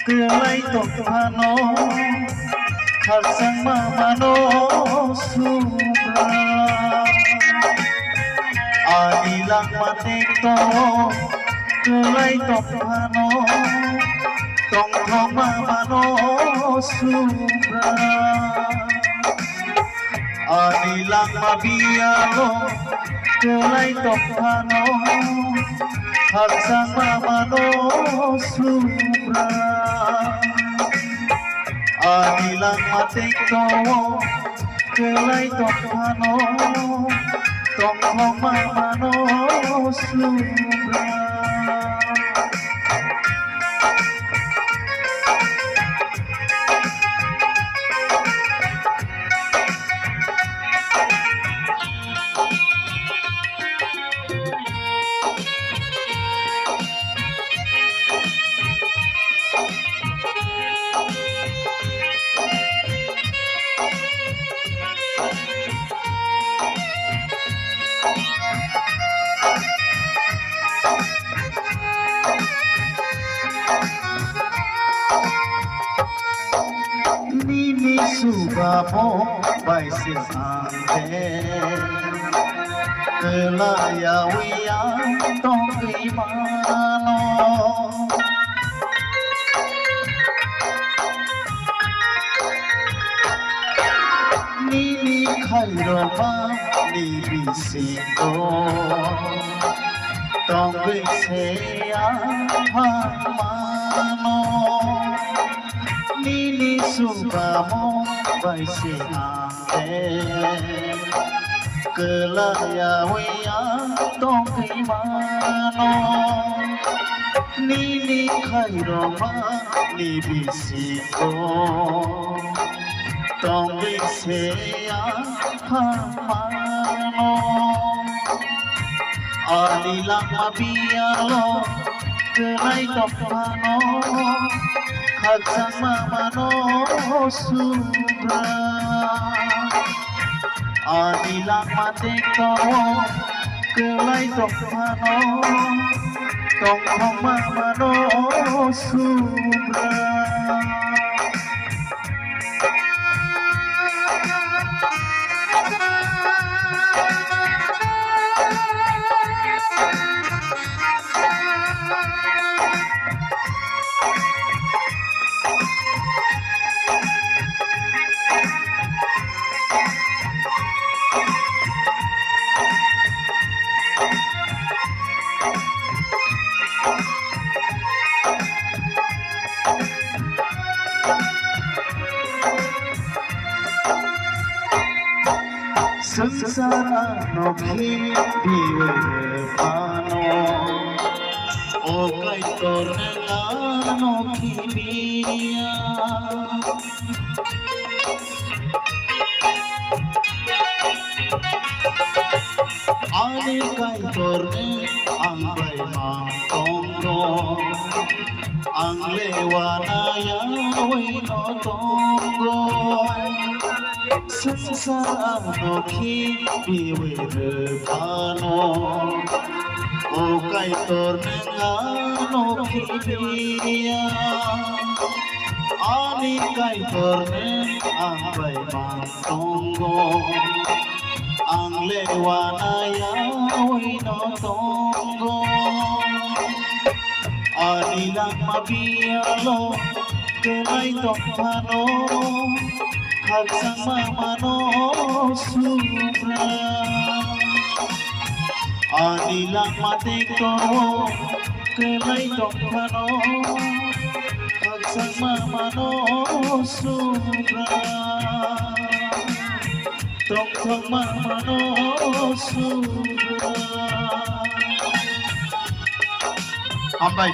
Kelai tokhano khasang mamano subra Adilang matekto kelai tokhano tongthong mamano subra Adilang mabiyalo kelai tokhano khasang mamano subra Adilang matekto kelai tokhano tongthong mamano subra Subamo baisil ande kelaya wiyang tongki mano nini khairoma ni bisindo tongki seya mano nini subamo baisi ande kelaya wiyang tongki mano nini khairoma ni bisiko tongki seya mano alilang mabiyalo kelai tokhano khasang mamano subra Adilang matekto kelai tokhano tongthong mamano subra Sengsara nokhi biwe pano o kai torna nokhi biya ane kai torne angbai ma tongo angle wanaya wino tongo Sengsara nokhi biwe pano o kai torna nokhi biya ani kai torne angbai mantongo angle wanaya wino tongo adilang mabiyalo kelai tokhano khasang mamano subra adilang matekto kelai tokhano khasang mamano subra tongthong mamano subra Ambay